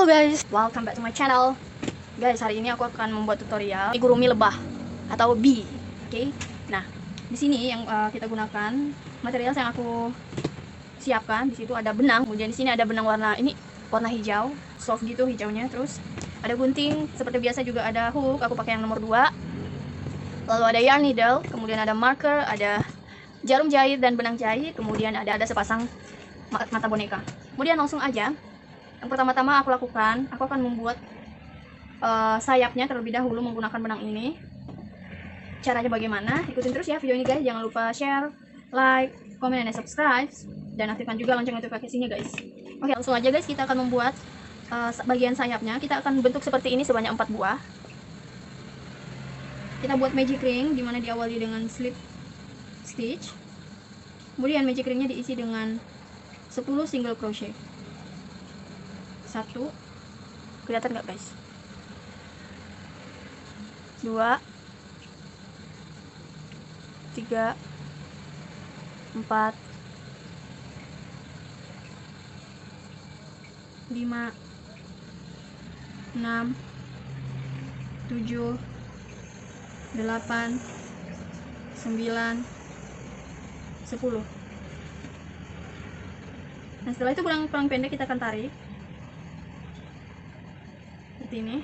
Halo guys, welcome back to my channel. Guys, hari ini aku akan membuat tutorial amigurumi lebah atau bee. Oke. Nah, di sini yang kita gunakan material yang aku siapkan. Di situ ada benang, kemudian di sini ada benang warna hijau, soft gitu hijaunya. Terus ada gunting, seperti biasa juga ada hook. Aku pakai yang nomor 2. Lalu ada yarn needle, kemudian ada marker, ada jarum jahit dan benang jahit, kemudian ada sepasang mata boneka. Kemudian langsung aja. Yang pertama-tama aku akan membuat sayapnya terlebih dahulu menggunakan benang ini. Caranya bagaimana? Ikutin terus ya video ini guys. Jangan lupa share, like, comment, dan subscribe. Dan aktifkan juga lonceng notifikasinya guys. Oke, langsung aja guys, kita akan membuat bagian sayapnya. Kita akan bentuk seperti ini sebanyak 4 buah. Kita buat magic ring, dimana diawali dengan slip stitch. Kemudian magic ringnya diisi dengan 10 single crochet. 1, kelihatan nggak guys? 2, 3, 4, 5, 6, 7, 8, 9, 10. Nah, setelah itu benang pendek kita akan tarik seperti ini.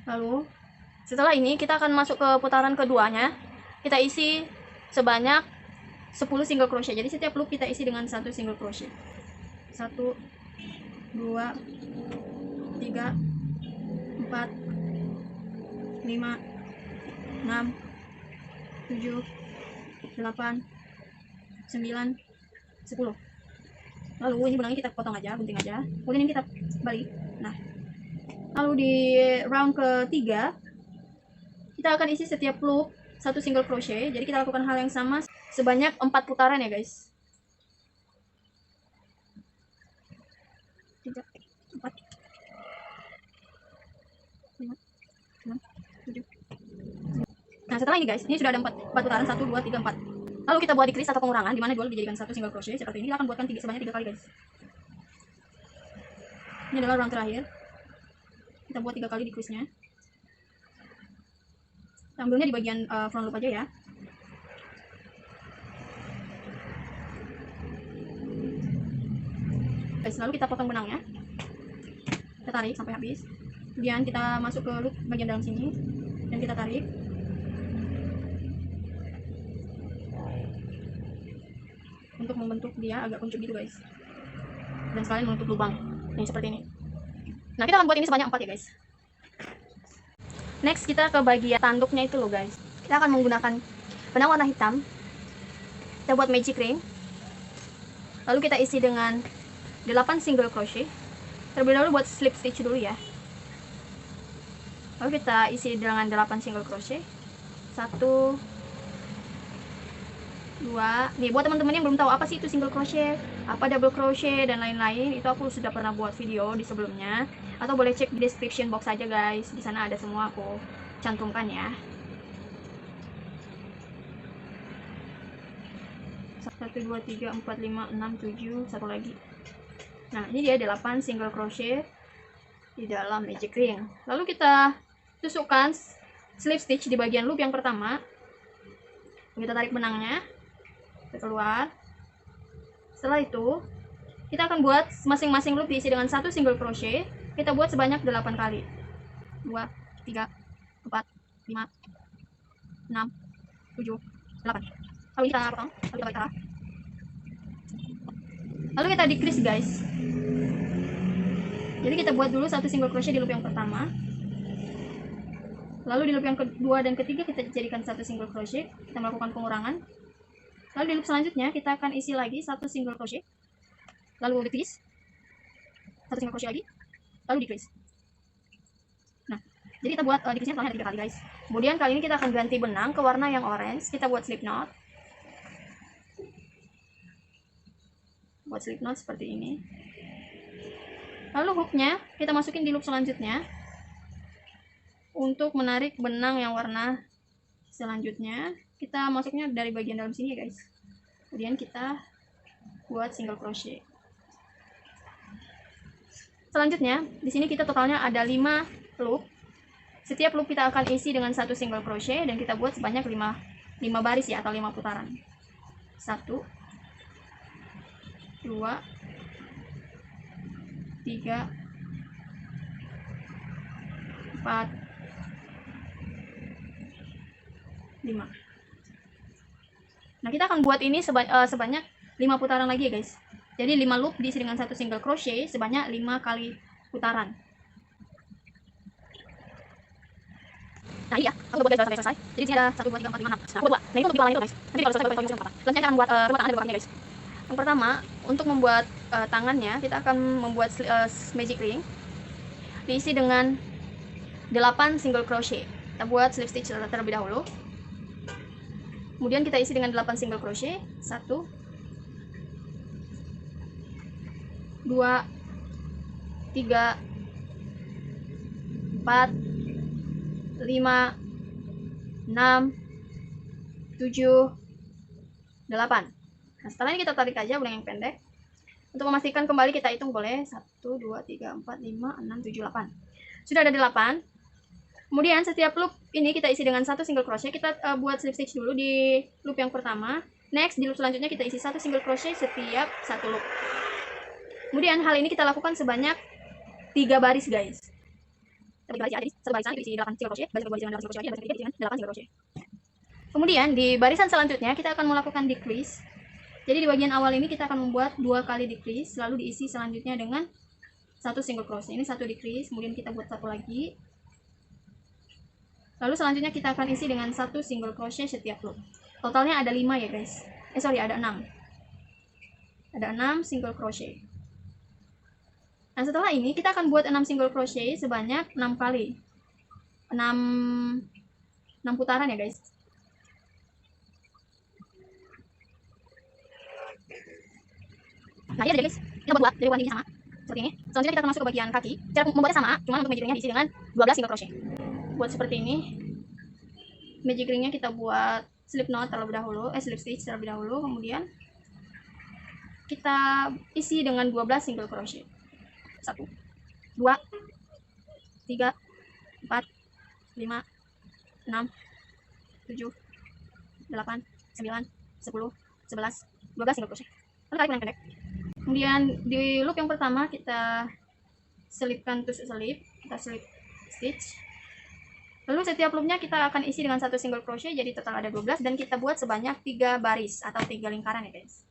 Lalu setelah ini kita akan masuk ke putaran keduanya. Kita isi sebanyak 10 single crochet. Jadi setiap loop kita isi dengan 1 single crochet. 1, 2, 3, 4, 5, 6, 7, 8, 9, 10. Lalu ini benangnya kita potong aja, gunting aja. Kemudian ini kita balik. Nah, lalu di round ketiga kita akan isi setiap loop 1 single crochet. Jadi kita lakukan hal yang sama sebanyak 4 putaran ya guys. 3, 4, 5, 6, 7. Nah, setelah ini guys, ini sudah ada 4 putaran, 1, 2, 3, 4. Lalu kita buat decrease atau pengurangan, dimana dua dijadikan 1 single crochet. Seperti ini kita akan buatkan sebanyak 3 kali guys. Ini adalah round terakhir. Kita buat 3 kali decrease-nya. Ambilnya di bagian front loop aja ya. Guys, lalu kita potong benangnya. Kita tarik sampai habis. Kemudian kita masuk ke loop bagian dalam sini dan kita tarik. Untuk membentuk dia agak kuncup gitu guys. Dan sekalian menutup lubang. Nih seperti ini. Nah, kita akan buat ini sebanyak 4 ya guys. Next kita ke bagian tanduknya itu loh guys. Kita akan menggunakan benang warna hitam. Kita buat magic ring. Lalu kita isi dengan 8 single crochet. Terlebih dahulu buat slip stitch dulu ya. Lalu kita isi dengan 8 single crochet. 1, 2. Nih buat teman-teman yang belum tahu apa sih itu single crochet, apa double crochet dan lain-lain, itu aku sudah pernah buat video di sebelumnya, atau boleh cek di description box aja guys. Di sana ada semua aku cantumkan ya. 1, 2, 3, 4, 5, 6, 7, satu lagi. Nah, ini dia 8 single crochet di dalam magic ring. Lalu kita tusukkan slip stitch di bagian loop yang pertama. Kita tarik benangnya, kita keluar. Setelah itu kita akan buat masing-masing loop diisi dengan 1 single crochet. Kita buat sebanyak 8 kali. 2, 3, 4, 5, 6, 7, 8. Lalu kita potong, lalu kita decrease guys. Jadi kita buat dulu 1 single crochet di loop yang pertama. Lalu di loop yang kedua dan ketiga kita jadikan 1 single crochet. Kita melakukan pengurangan. Lalu di loop selanjutnya kita akan isi lagi 1 single crochet. Lalu decrease. 1 single crochet lagi. Lalu decrease. Nah, jadi kita buat decrease-nya setelahnya 3 kali guys. Kemudian kali ini kita akan ganti benang ke warna yang orange. Kita buat slip knot. Buat slip knot seperti ini. Lalu hooknya kita masukin di loop selanjutnya. untuk menarik benang yang warna selanjutnya, kita masuknya dari bagian dalam sini ya guys. Kemudian kita buat single crochet. Selanjutnya, di sini kita totalnya ada 5 loop. Setiap loop kita akan isi dengan 1 single crochet dan kita buat sebanyak 5 baris ya, atau 5 putaran. 1 2 3 4 5. Nah, kita akan buat ini sebanyak 5 putaran lagi ya guys. Jadi 5 loop diisi dengan 1 single crochet sebanyak 5 kali putaran. Nah, iya, aku buat guys sampai selesai. Jadi di sini ada 1 2 3 4 5 6. Nah, aku buat 2. Nah, itu untuk di bawahnya itu guys. Nanti kalau selesai kita apa? Selanjutnya kita akan membuat kedua tangan dan dua kakinya guys. Yang pertama, untuk membuat tangannya, kita akan membuat magic ring diisi dengan 8 single crochet. Kita buat slip stitch terlebih dahulu. Kemudian kita isi dengan 8 single crochet. 1 2 3 4 5 6 7 8. Nah, setelah ini kita tarik aja benang yang pendek. Untuk memastikan kembali kita hitung boleh 1 2 3 4 5 6 7 8. Sudah ada 8. Kemudian setiap loop ini kita isi dengan 1 single crochet. Kita buat slip stitch dulu di loop yang pertama. Next, di loop selanjutnya kita isi 1 single crochet setiap 1 loop. Kemudian hal ini kita lakukan sebanyak 3 baris guys. Kita bagi baris ya, jadi satu barisan isi 8 single crochet, baris kedua isi dengan 8 single crochet, baris ketiga isi dengan 8 single crochet. Kemudian di barisan selanjutnya kita akan melakukan decrease. Jadi di bagian awal ini kita akan membuat 2 kali decrease, lalu diisi selanjutnya dengan 1 single crochet. Ini 1 decrease, kemudian kita buat 1 lagi. Lalu selanjutnya kita akan isi dengan 1 single crochet setiap loop. Totalnya ada 5 ya guys. Ada 6. Ada 6 single crochet. Nah, setelah ini kita akan buat 6 single crochet sebanyak 6 kali. 6 putaran ya guys. Nah, ya guys, kita buat dari warna ini sama seperti ini. Selanjutnya kita akan masuk ke bagian kaki. Cara membuatnya sama, cuma untuk magic ringnya diisi dengan 12 single crochet. Buat seperti ini. Magic ringnya kita buat slip knot terlebih dahulu, slip stitch terlebih dahulu, kemudian kita isi dengan 12 single crochet. 1 2 3 4 5 6 7 8 9 10 11 12 single crochet. Lalu tarik benang pendek. Kemudian di loop yang pertama kita selipkan tusuk selip, kita slip stitch. Lalu setiap loopnya kita akan isi dengan 1 single crochet, jadi total ada 12 dan kita buat sebanyak 3 baris atau 3 lingkaran ya guys.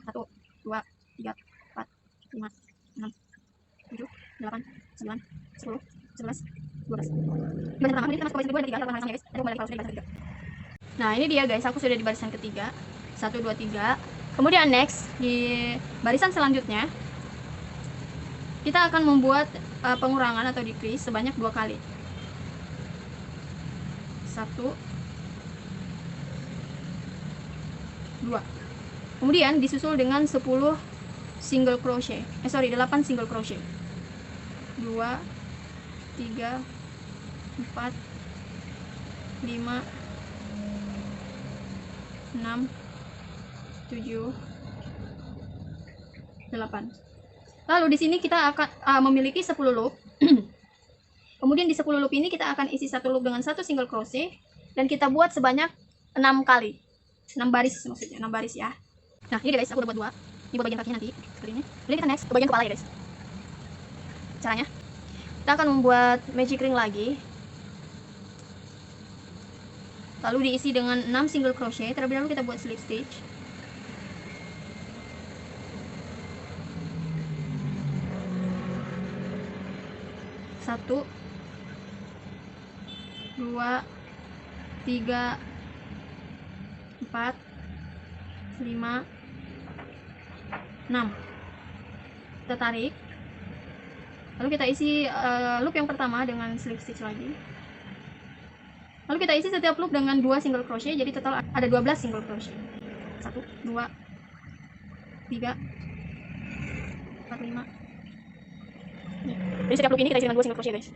1 2 3 4 5 6 7 8 9 10 11 12. Baris pertama, kemudian kita masuk ke baris kedua dan ketiga, lakukan hal yang sama ya guys. Ada kembali kalau sudah di barisan ketiga. Nah, ini dia guys, aku sudah di barisan ketiga. 1 2 3. Kemudian next di barisan selanjutnya kita akan membuat pengurangan atau decrease sebanyak 2 kali. 1 2. Kemudian disusul dengan 10 single crochet. 8 single crochet. 2 3 4 5 6 7 8. Lalu di sini kita akan memiliki 10 loop. Kemudian di 10 loop ini kita akan isi 1 loop dengan 1 single crochet dan kita buat sebanyak 6 kali. 6 baris maksudnya, 6 baris ya. Nah, ini guys, aku udah buat 2. Ini buat bagian kakinya nanti seperti ini. Jadi kita next ke bagian kepala ya guys. Caranya kita akan membuat magic ring lagi. Lalu diisi dengan 6 single crochet. Terlebih dahulu kita buat slip stitch. Satu, 2 3 4 5 6. Kita tarik. Lalu kita isi loop yang pertama dengan slip stitch lagi. Lalu kita isi setiap loop dengan 2 single crochet, jadi total ada 12 single crochet. 1 2 3 4 5. Jadi setiap loop ini kita isi dengan 2 single crochet guys.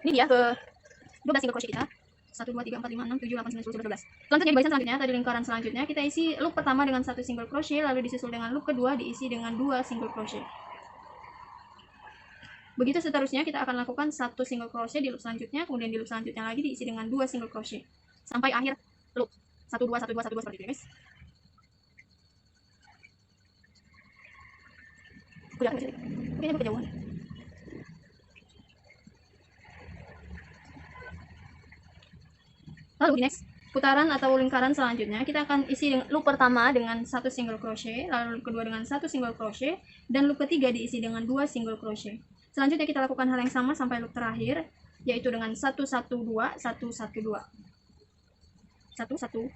Ini dia ke 12 single crochet kita. 1 2 3 4 5 6 7 8 9 10 11 12. Selanjutnya di barisan selanjutnya atau di lingkaran selanjutnya kita isi loop pertama dengan 1 single crochet, lalu disusul dengan loop kedua diisi dengan 2 single crochet. Begitu seterusnya kita akan lakukan 1 single crochet di loop selanjutnya, kemudian di loop selanjutnya lagi diisi dengan 2 single crochet sampai akhir loop. 1 2 1 2 1 2 seperti itu, guys. Udah, kayaknya kejauhan. Lalu di next putaran atau lingkaran selanjutnya kita akan isi loop pertama dengan 1 single crochet, lalu loop kedua dengan 1 single crochet, dan loop ketiga diisi dengan 2 single crochet. Selanjutnya kita lakukan hal yang sama sampai loop terakhir, yaitu dengan 1 1 2 1 1 2 1 1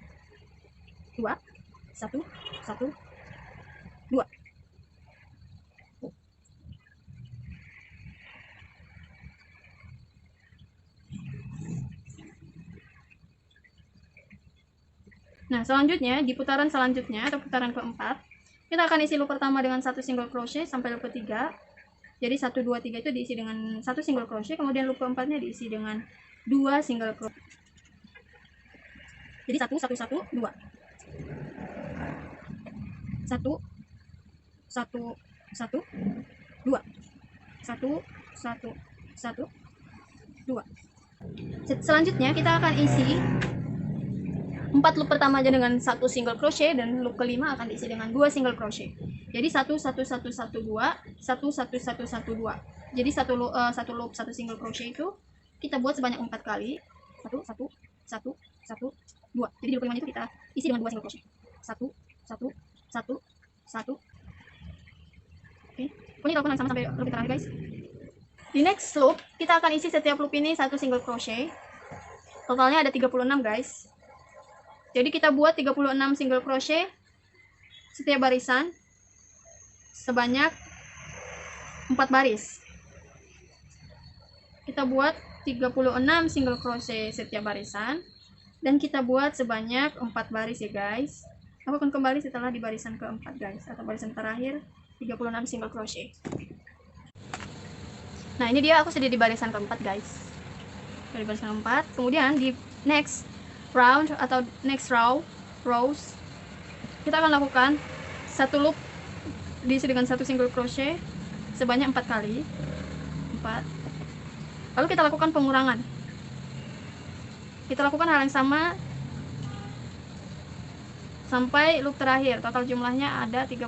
2 1 1 2. Nah, selanjutnya di putaran selanjutnya atau putaran keempat, kita akan isi loop pertama dengan 1 single crochet sampai loop ketiga. Jadi 1 2 3 itu diisi dengan 1 single crochet, kemudian loop keempatnya diisi dengan 2 single crochet. Jadi 1 1 1 2. 1 1 1 2. 1 1 1 2. Selanjutnya kita akan isi 4 loop pertama aja dengan 1 single crochet, dan loop kelima akan diisi dengan 2 single crochet. Jadi 1 1 1 1 2 1 1 1 1 2. Jadi satu loop 1 single crochet itu kita buat sebanyak 4 kali. 1 1 1 1 2. Jadi di loop kelima itu kita isi dengan 2 single crochet. 1 1 1 1. Oke. Pokoknya kita lakukan sama sampai loop terakhir, guys. Di next loop kita akan isi setiap loop ini 1 single crochet. Totalnya ada 36, guys. Jadi kita buat 36 single crochet setiap barisan sebanyak 4 baris. Kita buat 36 single crochet setiap barisan dan kita buat sebanyak 4 baris ya, guys. Aku akan kembali setelah di barisan keempat, guys, atau barisan terakhir 36 single crochet. Nah, ini dia aku sudah di barisan keempat, guys. Di barisan keempat. Kemudian di next round atau next rows kita akan lakukan satu loop diisi dengan 1 single crochet sebanyak 4 kali. 4. Lalu kita lakukan pengurangan. Kita lakukan hal yang sama sampai loop terakhir. Total jumlahnya ada 30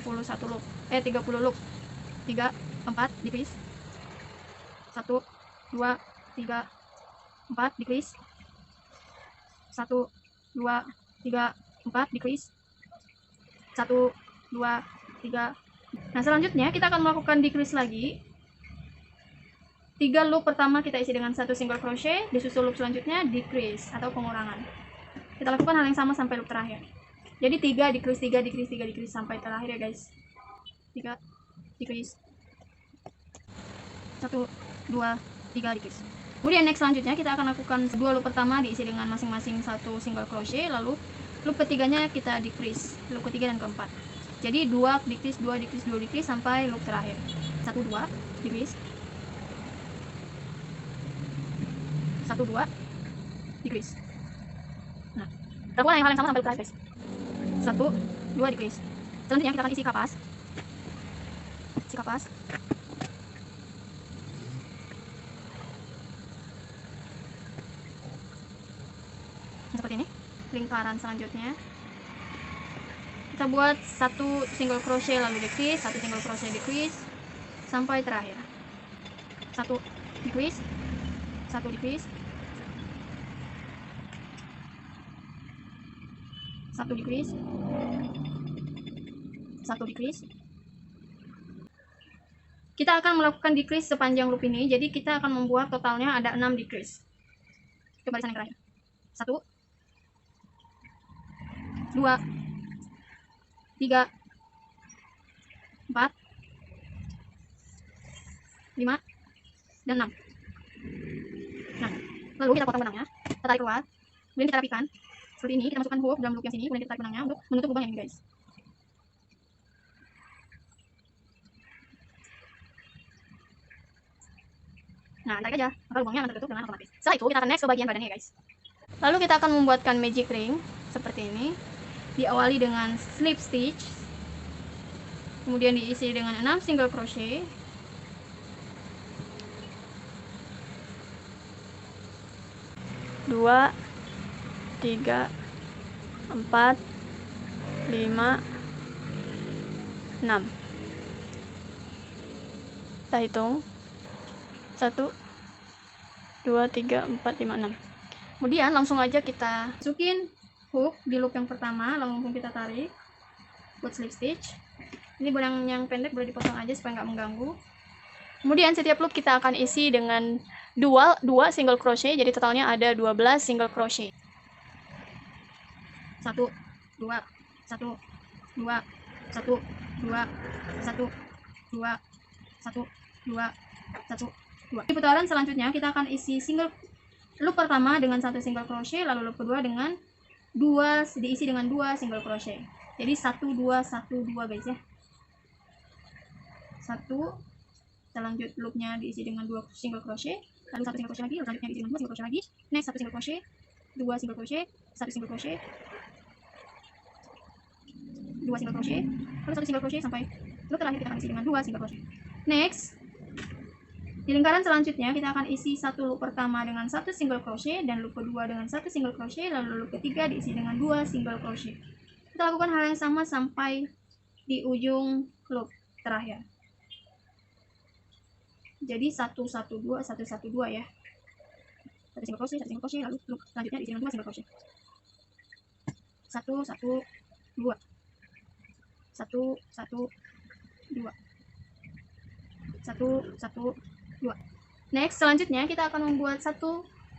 loop. 30 loop. 3 4 decrease. 1 2 3 4 decrease. 1 2 3 4 decrease. 1 2 3. Nah, selanjutnya kita akan melakukan decrease lagi. 3 loop pertama kita isi dengan 1 single crochet, disusul loop selanjutnya decrease atau pengurangan. Kita lakukan hal yang sama sampai loop terakhir. Jadi 3 decrease 3 decrease 3 decrease sampai terakhir ya, guys. 3 decrease. 1 2 3 decrease. Kemudian next selanjutnya kita akan lakukan 2 loop pertama diisi dengan masing-masing 1 single crochet, lalu loop ketiganya kita decrease, loop ketiga dan keempat. Jadi 2 decrease 2 decrease 2 decrease sampai loop terakhir. 1 2 decrease. 1 2 decrease. Nah, lakukan hal yang sama sampai loop terakhir, guys. 1 2 decrease. Selanjutnya kita akan isi kapas. Seperti ini. Lingkaran selanjutnya kita buat 1 single crochet lalu decrease, 1 single crochet decrease sampai terakhir. 1 decrease, 1 decrease, 1 decrease, 1 decrease. Kita akan melakukan decrease sepanjang loop ini, jadi kita akan membuat totalnya ada 6 decrease. Itu barisan yang terakhir. 1 2 3 4 5 dan 6. Nah, lalu kita potong benangnya, kita tarik keluar, kemudian kita rapikan seperti ini. Kita masukkan hook dalam loop yang sini, kemudian kita tarik benangnya untuk menutup lubang yang ini, guys. Nah, tarik aja, maka lubangnya akan tertutup dengan otomatis. Setelah itu kita akan next ke bagian badannya ya guys. Lalu kita akan membuatkan magic ring seperti ini. Diawali dengan slip stitch, kemudian diisi dengan 6 single crochet, dua, 3, 4, 5, 6. Kita hitung 1, 2, 3, 4, 5, 6. Kemudian langsung aja kita masukin hook di loop yang pertama, langsung kita tarik buat slip stitch. Ini benang yang pendek boleh dipotong aja supaya nggak mengganggu. Kemudian setiap loop kita akan isi dengan 2 single crochet, jadi totalnya ada 12 single crochet. 1, 2, 1, 2, 1, 2, 1, 2, 1, 2, 1, 2. Di putaran selanjutnya kita akan isi single loop pertama dengan 1 single crochet, lalu loop kedua dengan diisi dengan 2 single crochet. Jadi 1, 2, 1, 2 guys ya. 1, kita lanjut loopnya diisi dengan 2 single crochet, lalu 1 single crochet lagi, lalu selanjutnya diisi dengan 2 single crochet lagi, next 1 single crochet, 2 single crochet, 1 single crochet, 2 single crochet, lalu 1 single crochet sampai loop terakhir kita akan isi dengan 2 single crochet. Next, di lingkaran selanjutnya kita akan isi 1 loop pertama dengan 1 single crochet dan loop kedua dengan 1 single crochet, lalu loop ketiga diisi dengan 2 single crochet. Kita lakukan hal yang sama sampai di ujung loop terakhir. Jadi 1, 1, 2, 1, 1, 2 ya. 1 single crochet, 1 single crochet, lalu loop selanjutnya diisi dengan 2 single crochet. 1, 1, 2. 1, 1, 2. 1, 1, 2. Next, selanjutnya kita akan membuat 1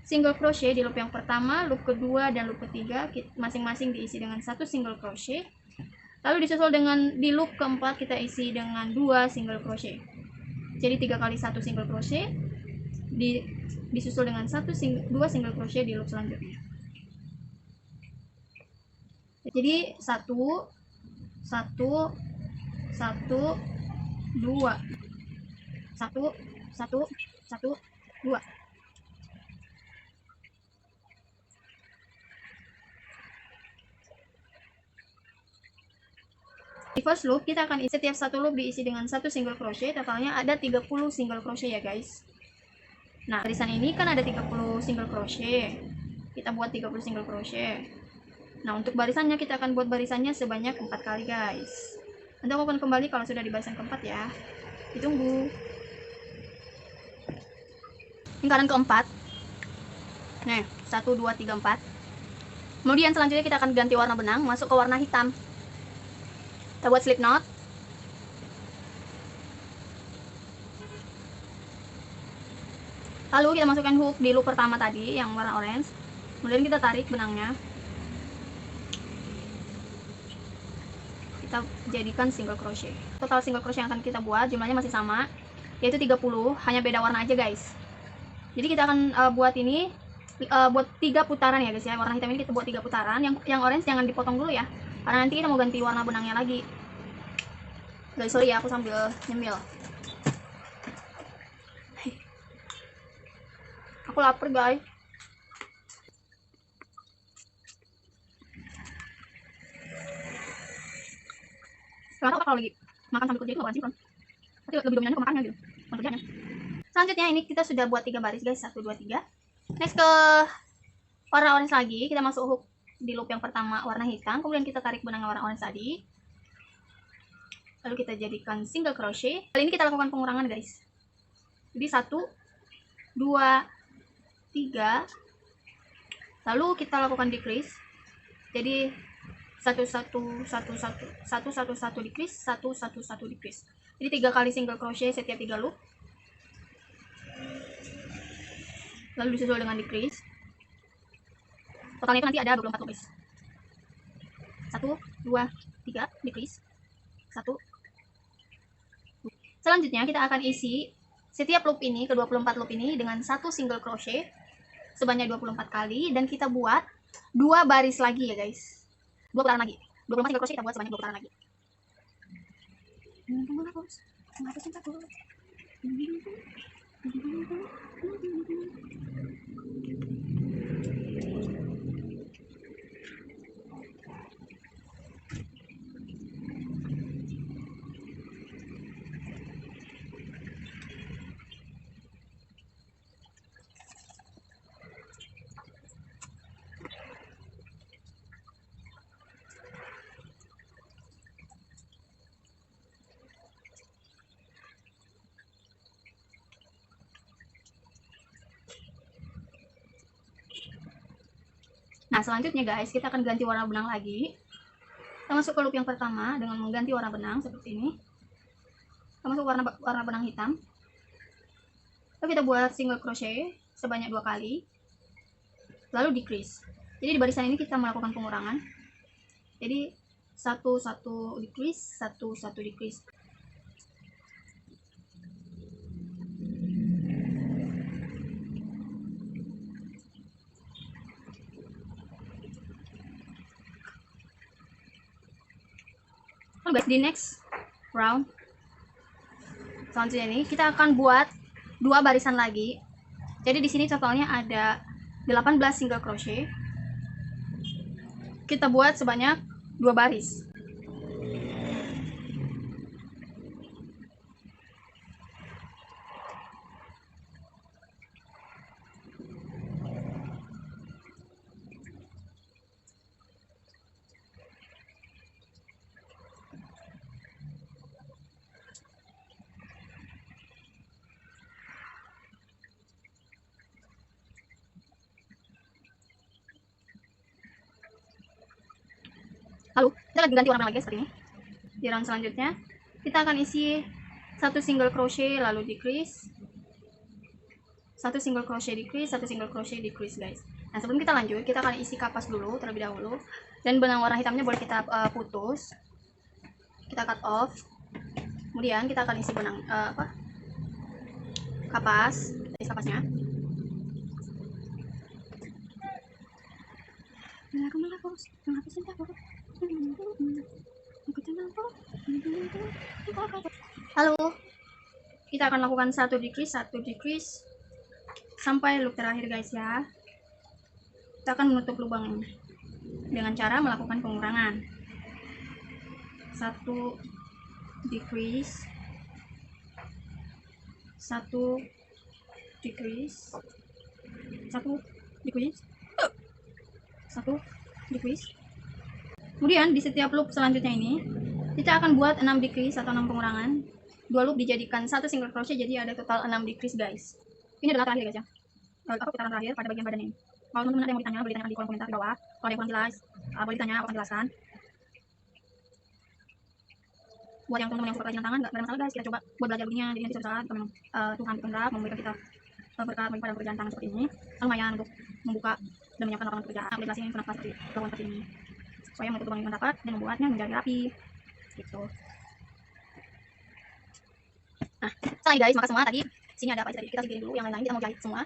single crochet di loop yang pertama, loop kedua, dan loop ketiga. Masing-masing diisi dengan 1 single crochet. Lalu disusul dengan di loop keempat kita isi dengan 2 single crochet. Jadi 3 kali 1 single crochet disusul dengan 2 single crochet di loop selanjutnya. Jadi 1, 1, 1, 2, 1, 1, 1, 2. Di first loop kita akan isi setiap satu loop diisi dengan 1 single crochet, totalnya ada 30 single crochet ya guys. Nah, barisan ini kan ada 30 single crochet. Kita buat 30 single crochet. Nah, untuk barisannya kita akan buat barisannya sebanyak 4 kali guys. Nanti aku akan kembali kalau sudah di barisan keempat ya. Ditunggu. Lingkaran keempat. Nih, 1, 2, 3, 4. Kemudian selanjutnya kita akan ganti warna benang, masuk ke warna hitam. Kita buat slip knot. Lalu kita masukkan hook di loop pertama tadi yang warna orange. Kemudian kita tarik benangnya. Kita jadikan single crochet. Total single crochet yang akan kita buat jumlahnya masih sama, yaitu 30, hanya beda warna aja guys. Jadi kita akan buat ini buat 3 putaran ya guys ya. Warna hitam ini kita buat 3 putaran. Yang orange jangan dipotong dulu ya, karena nanti kita mau ganti warna benangnya lagi. Guys, sorry ya, aku sambil nyemil. Aku lapar guys. Gak tau kalau lagi makan sambil kerja itu gak sih kan? Tapi lebih dominannya ke makannya gitu, bukan kerjanya. Selanjutnya ini kita sudah buat 3 baris guys, 1, 2, 3. Next ke warna orange lagi, kita masuk hook di loop yang pertama warna hitam, kemudian kita tarik benang warna orange tadi. Lalu kita jadikan single crochet. Kali ini kita lakukan pengurangan guys. Jadi 1, 2, 3. Lalu kita lakukan decrease. Jadi 1, 1, 1, 1, 1, 1, 1 decrease, 1, 1, 1 decrease. Jadi 3 kali single crochet setiap 3 loop. Lalu disusul dengan decrease. Totalnya itu nanti ada 24 loop guys. 1, 2, 3 decrease. 1. Selanjutnya kita akan isi setiap loop ini, ke 24 loop ini dengan 1 single crochet sebanyak 24 kali, dan kita buat 2 baris lagi ya guys. 2 putaran lagi. 24 single crochet kita buat sebanyak 2 putaran lagi. Nah, selanjutnya guys, kita akan ganti warna benang lagi. Kita masuk ke loop yang pertama dengan mengganti warna benang seperti ini. Kita masuk warna benang hitam. Lalu kita buat single crochet sebanyak 2 kali. Lalu decrease. Jadi di barisan ini kita melakukan pengurangan. Jadi satu decrease, satu decrease. Lalu guys, di next round selanjutnya ini kita akan buat 2 barisan lagi. Jadi di sini totalnya ada 18 single crochet. Kita buat sebanyak 2 baris. Lalu kita lagi ganti warna lagi seperti ini. Di round selanjutnya kita akan isi 1 single crochet lalu decrease, 1 single crochet decrease, 1 single crochet decrease guys. Nah, sebelum kita lanjut kita akan isi kapas dulu terlebih dahulu, dan benang warna hitamnya boleh kita putus, kita cut off. Kemudian kita akan isi benang kapas, isi kapasnya. Lalu kita akan lakukan 1 decrease sampai loop terakhir guys ya. Kita akan menutup lubang ini dengan cara melakukan pengurangan. 1 decrease, 1 decrease, 1 decrease, 1 decrease. Kemudian di setiap loop selanjutnya ini kita akan buat 6 decrease atau 6 pengurangan. 2 loop dijadikan 1 single crochet, jadi ada total 6 decrease guys. Ini adalah terakhir guys ya. Aku putaran terakhir pada bagian badan ini. Kalau teman-teman ada yang mau ditanya, boleh ditanyakan di kolom komentar di bawah. Kalau ada yang kurang jelas, boleh ditanya, aku akan jelaskan. Buat yang teman-teman yang suka kerajinan tangan, nggak ada masalah guys, kita coba buat belajar begininya. Jadi nanti suatu saat jika memang Tuhan berkehendak memberikan kita berkat pada pekerjaan tangan seperti ini, lumayan untuk membuka dan menyiapkan lapangan pekerjaan. Aku jelasin kenapa seperti ini, supaya menutup lubang yang dapat dan membuatnya menjadi rapi gitu. Nah, selesai guys, maka semua tadi sini ada apa aja tadi kita singkirin dulu, yang lain-lain kita mau jahit semua.